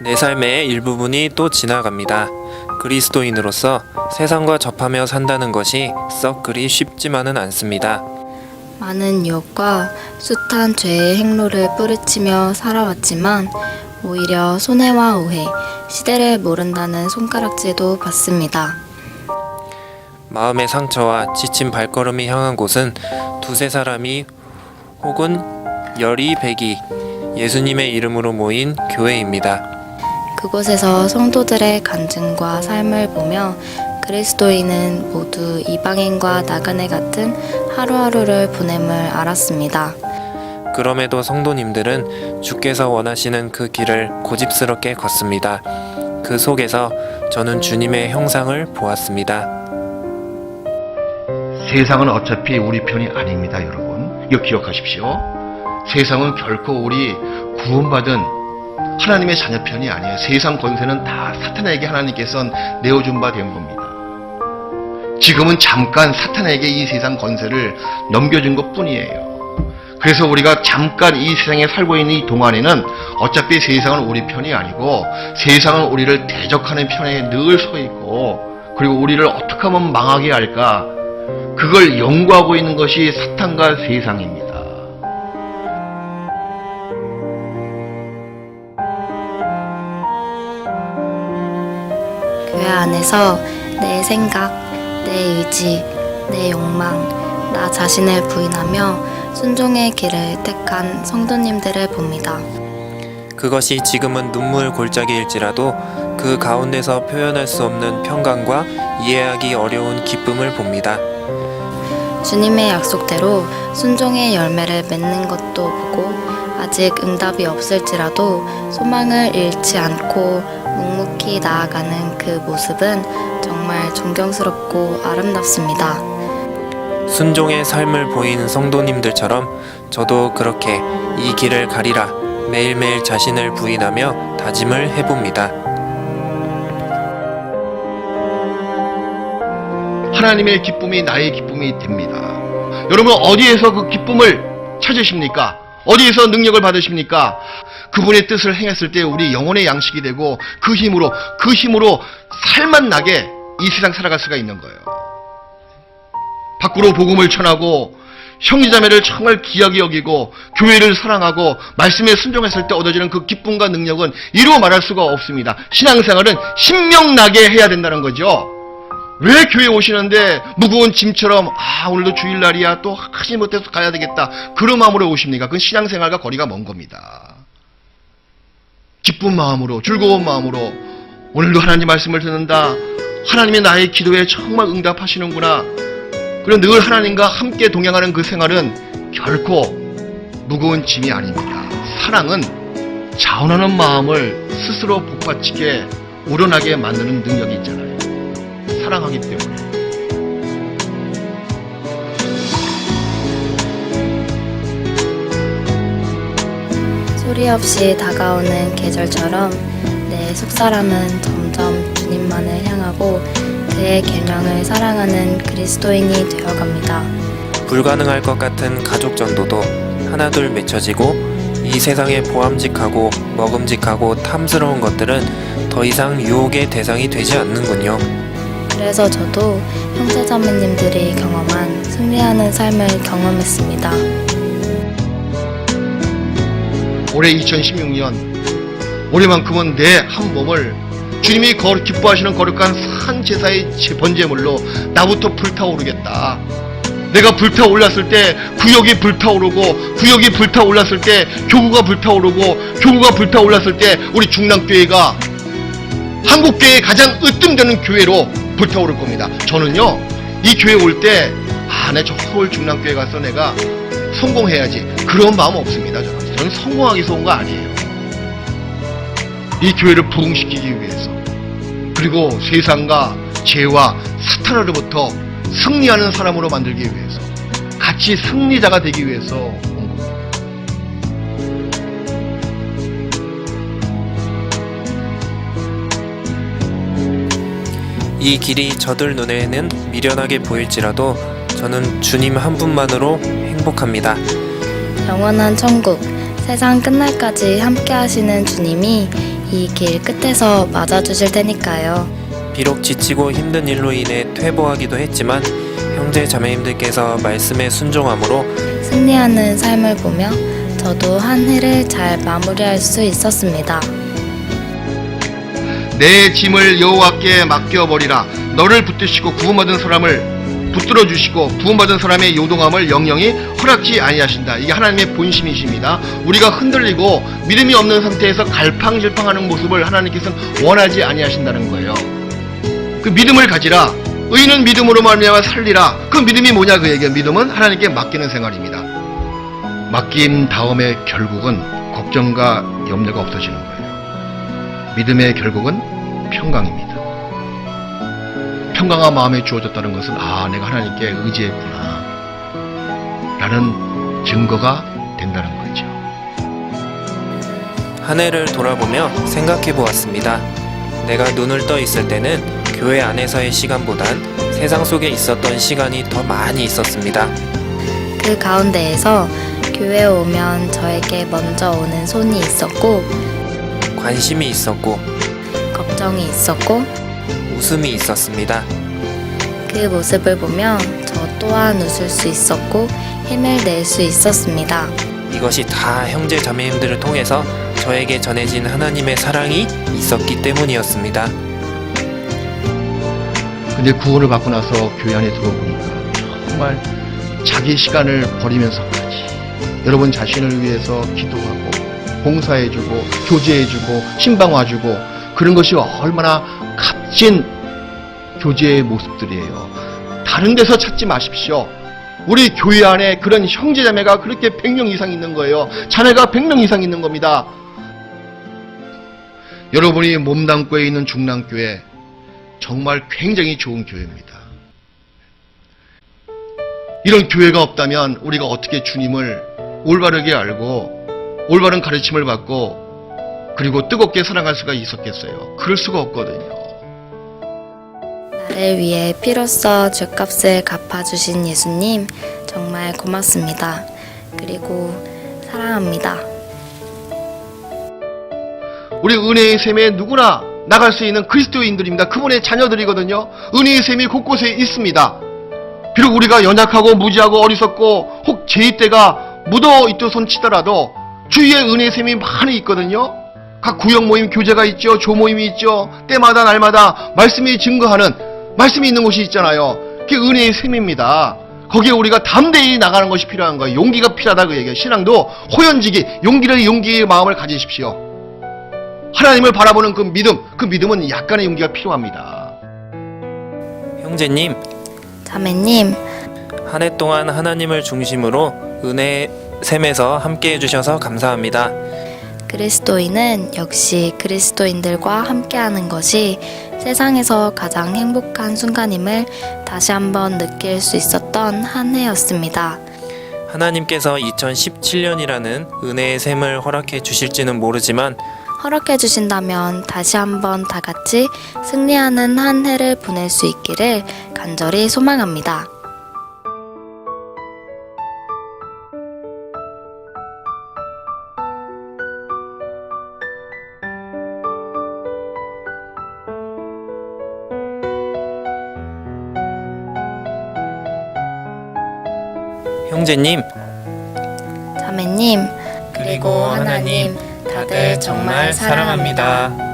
내 삶의 일부분이 또 지나갑니다. 그리스도인으로서 세상과 접하며 산다는 것이 썩 그리 쉽지만은 않습니다. 많은 유혹과 숱한 죄의 행로를 뿌리치며 살아왔지만 오히려 손해와 오해, 시대를 모른다는 손가락질도 받습니다. 마음의 상처와 지친 발걸음이 향한 곳은 두세 사람이 혹은 열이 백이 예수님의 이름으로 모인 교회입니다. 그곳에서 성도들의 간증과 삶을 보며 그리스도인은 모두 이방인과 나그네 같은 하루하루를 보냄을 알았습니다. 그럼에도 성도님들은 주께서 원하시는 그 길을 고집스럽게 걷습니다. 그 속에서 저는 주님의 형상을 보았습니다. 세상은 어차피 우리 편이 아닙니다, 여러분. 이거 기억하십시오. 세상은 결코 우리 구원받은 하나님의 자녀 편이 아니에요. 세상 권세는 다 사탄에게 하나님께서는 내어준 바 된 겁니다. 지금은 잠깐 사탄에게 이 세상 권세를 넘겨준 것 뿐이에요. 그래서 우리가 잠깐 이 세상에 살고 있는 이 동안에는 어차피 세상은 우리 편이 아니고 세상은 우리를 대적하는 편에 늘 서 있고, 그리고 우리를 어떻게 하면 망하게 할까, 그걸 연구하고 있는 것이 사탄과 세상입니다. 교회 안에서 내 생각, 내 의지, 내 욕망, 나 자신을 부인하며 순종의 길을 택한 성도님들을 봅니다. 그것이 지금은 눈물 골짜기일지라도 그 가운데서 표현할 수 없는 평강과 이해하기 어려운 기쁨을 봅니다. 주님의 약속대로 순종의 열매를 맺는 것도 보고 아직 응답이 없을지라도 소망을 잃지 않고 묵묵히 나아가는 그 모습은 정말 존경스럽고 아름답습니다. 순종의 삶을 보이는 성도님들처럼 저도 그렇게 이 길을 가리라 매일매일 자신을 부인하며 다짐을 해봅니다. 하나님의 기쁨이 나의 기쁨이 됩니다. 여러분, 어디에서 그 기쁨을 찾으십니까? 어디에서 능력을 받으십니까? 그분의 뜻을 행했을 때 우리 영혼의 양식이 되고 그 힘으로 살만 나게 이 세상 살아갈 수가 있는 거예요. 밖으로 복음을 전하고 형제자매를 정말 귀하게 여기고 교회를 사랑하고 말씀에 순종했을 때 얻어지는 그 기쁨과 능력은 이루 말할 수가 없습니다. 신앙생활은 신명나게 해야 된다는 거죠. 왜 교회 오시는데 무거운 짐처럼 오늘도 주일날이야 또 하지 못해서 가야 되겠다 그런 마음으로 오십니까? 그건 신앙생활과 거리가 먼 겁니다. 기쁜 마음으로, 즐거운 마음으로 오늘도 하나님 말씀을 듣는다, 하나님이 나의 기도에 정말 응답하시는구나, 그리고 늘 하나님과 함께 동행하는 그 생활은 결코 무거운 짐이 아닙니다. 사랑은 자원하는 마음을 스스로 복받치게 우러나게 만드는 능력이 있잖아요. 사랑하기 때문에. 소리 없이 다가오는 계절처럼 내 속사람은 점점 주님만을 향하고 그의 계명을 사랑하는 그리스도인이 되어갑니다. 불가능할 것 같은 가족 전도도 하나둘 맺혀지고 이 세상의 보암직하고 먹음직하고 탐스러운 것들은 더 이상 유혹의 대상이 되지 않는군요. 그래서 저도 형제자매님들이 경험한 승리하는 삶을 경험했습니다. 올해 2016년, 올해만큼은 내 한 몸을 주님이 기뻐하시는 거룩한 산 제사의 번제물로 나부터 불타오르겠다. 내가 불타올랐을 때 구역이 불타오르고, 구역이 불타올랐을 때 교구가 불타오르고, 교구가 불타올랐을 때 우리 중랑교회가 한국교회의 가장 으뜸되는 교회로 불타오를 겁니다. 저는요, 이 교회 올 때 내 저 서울 중랑교회 가서 내가 성공해야지 그런 마음 없습니다. 저는 성공하기 위해서 온 거 아니에요. 이 교회를 부흥시키기 위해서, 그리고 세상과 죄와 사탄으로부터 승리하는 사람으로 만들기 위해서, 같이 승리자가 되기 위해서 온 겁니다. 이 길이 저들 눈에는 미련하게 보일지라도 저는 주님 한 분만으로 행복합니다. 영원한 천국, 세상 끝날까지 함께 하시는 주님이 이 길 끝에서 맞아주실 테니까요. 비록 지치고 힘든 일로 인해 퇴보하기도 했지만 형제 자매님들께서 말씀에 순종함으로 승리하는 삶을 보며 저도 한 해를 잘 마무리할 수 있었습니다. 내 짐을 여호와께 맡겨버리라. 너를 붙드시고 구원받은 사람을 붙들어 주시고 구원받은 사람의 요동함을 영영이 허락지 아니하신다. 이게 하나님의 본심이십니다. 우리가 흔들리고 믿음이 없는 상태에서 갈팡질팡하는 모습을 하나님께서는 원하지 아니하신다는 거예요. 그 믿음을 가지라. 의인은 믿음으로 말미암아 살리라. 그 믿음이 뭐냐 그 얘기예요. 믿음은 하나님께 맡기는 생활입니다. 맡김 다음에 결국은 걱정과 염려가 없어지는 거예요. 믿음의 결국은 평강입니다. 평강한 마음에 주어졌다는 것은 내가 하나님께 의지했구나 라는 증거가 된다는 거죠. 한 해를 돌아보며 생각해 보았습니다. 내가 눈을 떠 있을 때는 교회 안에서의 시간보단 세상 속에 있었던 시간이 더 많이 있었습니다. 그 가운데에서 교회에 오면 저에게 먼저 오는 손이 있었고 관심이 있었고 걱정이 있었고 웃음이 있었습니다. 그 모습을 보며 저 또한 웃을 수 있었고 힘을 낼 수 있었습니다. 이것이 다 형제 자매님들을 통해서 저에게 전해진 하나님의 사랑이 있었기 때문이었습니다. 근데 구원을 받고 나서 교회 안에 들어보니까 정말 자기 시간을 버리면서까지 여러분 자신을 위해서 기도하고 봉사해주고 교제해주고 신방 와주고 그런 것이 얼마나 값진 교제의 모습들이에요. 다른 데서 찾지 마십시오. 우리 교회 안에 그런 형제자매가 그렇게 100명 이상 있는 거예요. 자매가 100명 이상 있는 겁니다. 여러분이 몸담고에 있는 중랑교회 정말 굉장히 좋은 교회입니다. 이런 교회가 없다면 우리가 어떻게 주님을 올바르게 알고 올바른 가르침을 받고 그리고 뜨겁게 사랑할 수가 있었겠어요. 그럴 수가 없거든요. 나를 위해 피로써 죗값을 갚아주신 예수님 정말 고맙습니다. 그리고 사랑합니다. 우리 은혜의 샘에 누구나 나갈 수 있는 그리스도인들입니다. 그분의 자녀들이거든요. 은혜의 샘이 곳곳에 있습니다. 비록 우리가 연약하고 무지하고 어리석고 혹 죄의 때가 묻어 있도선 치더라도 주위에 은혜의 샘이 많이 있거든요. 각 구역 모임 교제가 있죠. 조모임이 있죠. 때마다 날마다 말씀이 증거하는 말씀이 있는 곳이 있잖아요. 그게 은혜의 샘입니다. 거기에 우리가 담대히 나가는 것이 필요한 거예요. 용기가 필요하다 그 얘기예요. 신앙도 호연지기, 용기의 마음을 가지십시오. 하나님을 바라보는 그 믿음은 약간의 용기가 필요합니다. 형제님, 자매님, 한 해 동안 하나님을 중심으로 은혜의 샘에서 함께 해주셔서 감사합니다. 그리스도인은 역시 그리스도인들과 함께하는 것이 세상에서 가장 행복한 순간임을 다시 한번 느낄 수 있었던 한 해였습니다. 하나님께서 2017년이라는 은혜의 샘을 허락해 주실지는 모르지만 허락해 주신다면 다시 한번 다 같이 승리하는 한 해를 보낼 수 있기를 간절히 소망합니다. 형제님, 자매님, 그리고 하나님, 다들 정말 사랑합니다.